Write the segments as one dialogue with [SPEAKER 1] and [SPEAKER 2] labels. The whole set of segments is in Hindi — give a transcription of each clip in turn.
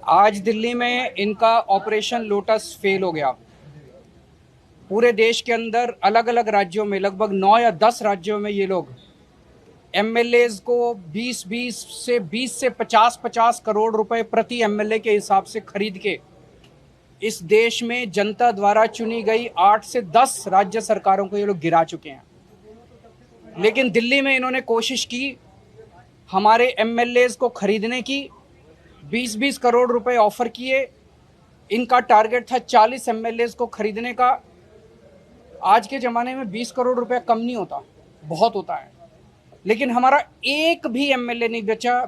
[SPEAKER 1] आज दिल्ली में इनका ऑपरेशन लोटस फेल हो गया। पूरे देश के अंदर अलग अलग राज्यों में लगभग 9 या 10 राज्यों में ये लोग एमएलएज को 20 से 50 करोड़ रुपए प्रति एमएलए के हिसाब से खरीद के इस देश में जनता द्वारा चुनी गई 8 से 10 राज्य सरकारों को ये लोग गिरा चुके हैं। लेकिन दिल्ली में इन्होंने कोशिश की हमारे एमएलएज को खरीदने की, 20 करोड़ रुपए ऑफर किए। इनका टारगेट था 40 एमएलएज को खरीदने का। आज के ज़माने में 20 करोड़ रुपए कम नहीं होता, बहुत होता है। लेकिन हमारा एक भी एमएलए नहीं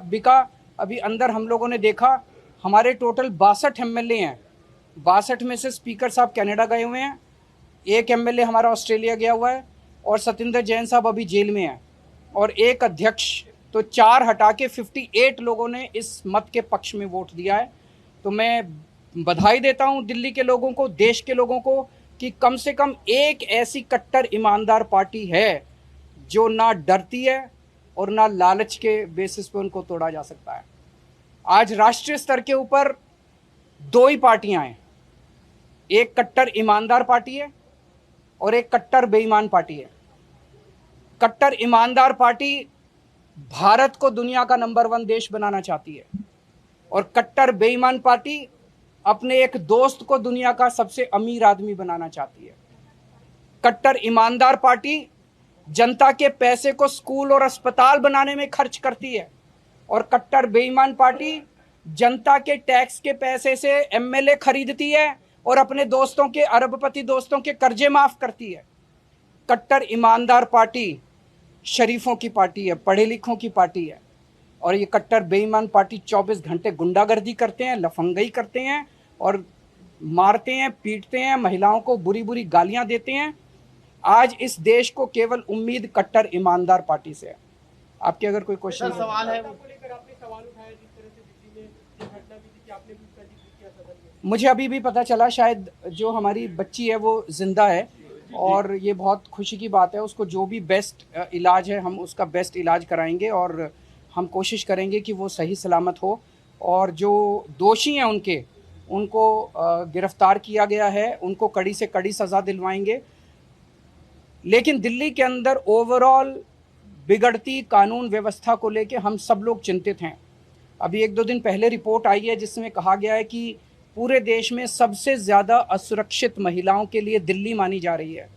[SPEAKER 1] बिका। अभी अंदर हम लोगों ने देखा, हमारे टोटल 62 एमएलए हैं। 62 में से स्पीकर साहब कनाडा गए हुए हैं, एक एमएलए हमारा ऑस्ट्रेलिया गया हुआ है और सत्येंद्र जैन साहब अभी जेल में हैं, और एक अध्यक्ष। तो 4 हटा के 58 लोगों ने इस मत के पक्ष में वोट दिया है। तो मैं बधाई देता हूं दिल्ली के लोगों को, देश के लोगों को, कि कम से कम एक ऐसी कट्टर ईमानदार पार्टी है जो ना डरती है और ना लालच के बेसिस पे उनको तोड़ा जा सकता है। आज राष्ट्रीय स्तर के ऊपर 2 ही पार्टियां हैं, एक कट्टर ईमानदार पार्टी है और एक कट्टर बेईमान पार्टी है। कट्टर ईमानदार पार्टी भारत को दुनिया का नंबर 1 देश बनाना चाहती है, और कट्टर बेईमान पार्टी अपने एक दोस्त को दुनिया का सबसे अमीर आदमी बनाना चाहती है। कट्टर ईमानदार पार्टी जनता के पैसे को स्कूल और अस्पताल बनाने में खर्च करती है, और कट्टर बेईमान पार्टी जनता के टैक्स के पैसे से एमएलए खरीदती है और अपने दोस्तों के, अरबपति दोस्तों के कर्जे माफ करती है। कट्टर ईमानदार पार्टी शरीफों की पार्टी है, पढ़े लिखों की पार्टी है, और ये कट्टर बेईमान पार्टी 24 घंटे गुंडागर्दी करते हैं, लफंगई करते हैं और मारते हैं, पीटते हैं, महिलाओं को बुरी बुरी गालियां देते हैं। आज इस देश को केवल उम्मीद कट्टर ईमानदार पार्टी से है। आपके अगर कोई क्वेश्चन
[SPEAKER 2] सवाल है,
[SPEAKER 1] मुझे अभी भी पता चला, शायद जो हमारी बच्ची है वो जिंदा है, और ये बहुत खुशी की बात है। उसको जो भी बेस्ट इलाज है हम उसका बेस्ट इलाज कराएंगे, और हम कोशिश करेंगे कि वो सही सलामत हो, और जो दोषी हैं उनको गिरफ्तार किया गया है, उनको कड़ी से कड़ी सज़ा दिलवाएंगे। लेकिन दिल्ली के अंदर ओवरऑल बिगड़ती कानून व्यवस्था को लेके हम सब लोग चिंतित हैं। अभी 1-2 दिन पहले रिपोर्ट आई है जिसमें कहा गया है कि पूरे देश में सबसे ज़्यादा असुरक्षित महिलाओं के लिए दिल्ली मानी जा रही है।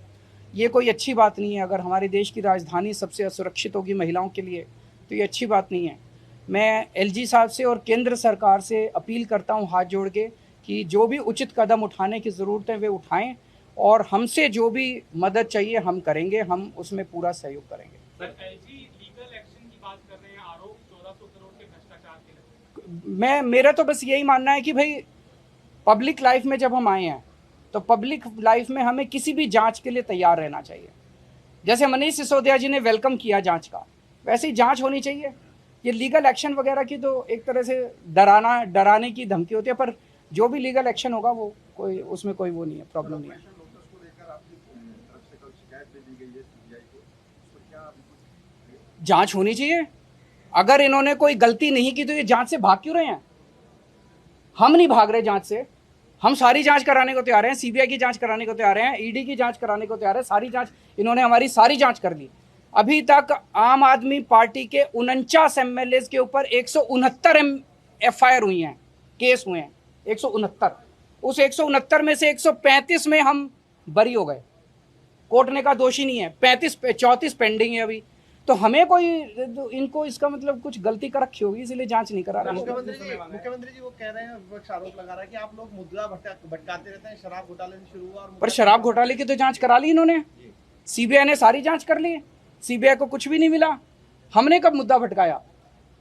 [SPEAKER 1] ये कोई अच्छी बात नहीं है। अगर हमारे देश की राजधानी सबसे असुरक्षित होगी महिलाओं के लिए तो ये अच्छी बात नहीं है। मैं एलजी साहब से और केंद्र सरकार से अपील करता हूँ हाथ जोड़ के कि जो भी उचित कदम उठाने की ज़रूरत है वे उठाएं, और हमसे जो भी मदद चाहिए हम करेंगे, हम उसमें पूरा सहयोग करेंगे।
[SPEAKER 2] सर, एलजी लीगल एक्शन की बात कर रहे हैं, आरोप 1400 करोड़ के भ्रष्टाचार के।
[SPEAKER 1] मेरा तो बस यही मानना है कि भाई पब्लिक लाइफ में जब हम आए हैं तो पब्लिक लाइफ में हमें किसी भी जांच के लिए तैयार रहना चाहिए। जैसे मनीष सिसोदिया जी ने वेलकम किया जांच का, वैसे ही जांच होनी चाहिए। ये लीगल एक्शन वगैरह की तो एक तरह से डराने की धमकी होती है, पर जो भी लीगल एक्शन होगा वो कोई, उसमें कोई वो नहीं है, प्रॉब्लम नहीं है। जांच होनी चाहिए। अगर इन्होंने कोई गलती नहीं की तो ये जांच से भाग क्यों रहे हैं? हम नहीं भाग रहे जांच से, हम सारी जांच कराने को तैयार हैं। सीबीआई की जांच कराने को तैयार हैं, ईडी की जांच कराने को तैयार है। सारी जांच इन्होंने हमारी सारी जांच कर ली। अभी तक आम आदमी पार्टी के 49 एमएलए के ऊपर 169 एफआईआर हुई हैं, केस हुए हैं 169। उस 169 में से 135 में हम बरी हो गए, कोर्ट ने कहा दोषी नहीं है। 34 पेंडिंग है अभी। तो हमें कोई, इनको इसका मतलब कुछ गलती कर रखी होगी, इसलिए जांच नहीं करा रहे।
[SPEAKER 3] मुख्यमंत्री जी वो कह रहे हैं, विपक्ष आरोप लगा रहा है कि आप लोग मुद्दा भटकाते रहते हैं। शराब घोटाले से शुरू हुआ,
[SPEAKER 1] पर शराब घोटाले की तो जांच करा ली इन्होंने, सीबीआई ने सारी जांच कर ली, सीबीआई को कुछ भी नहीं मिला। हमने कब मुद्दा भटकाया?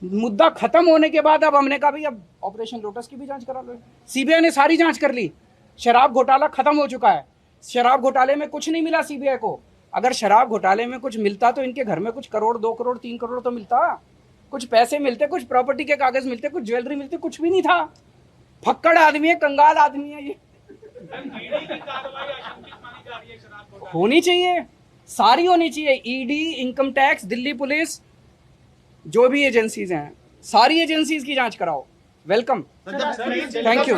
[SPEAKER 1] मुद्दा खत्म होने के बाद अब हमने कहा भाई अब ऑपरेशन लोटस की भी जांच करा लो। सीबीआई ने सारी जांच कर ली, शराब घोटाला खत्म हो चुका है। शराब घोटाले में कुछ नहीं मिला सीबीआई को। अगर शराब घोटाले में कुछ मिलता तो इनके घर में कुछ करोड़, 2 करोड़, 3 करोड़ तो मिलता, कुछ पैसे मिलते, कुछ प्रॉपर्टी के कागज मिलते, कुछ ज्वेलरी मिलती। कुछ भी नहीं था। फक्कड़ आदमी है, कंगाल आदमी है ये। होनी चाहिए, सारी होनी चाहिए। ED, income tax, Delhi police, जो भी एजेंसीज हैं, सारी एजेंसीज की जांच कराओ। वेलकम,
[SPEAKER 3] सर, जब
[SPEAKER 1] थैंक यू।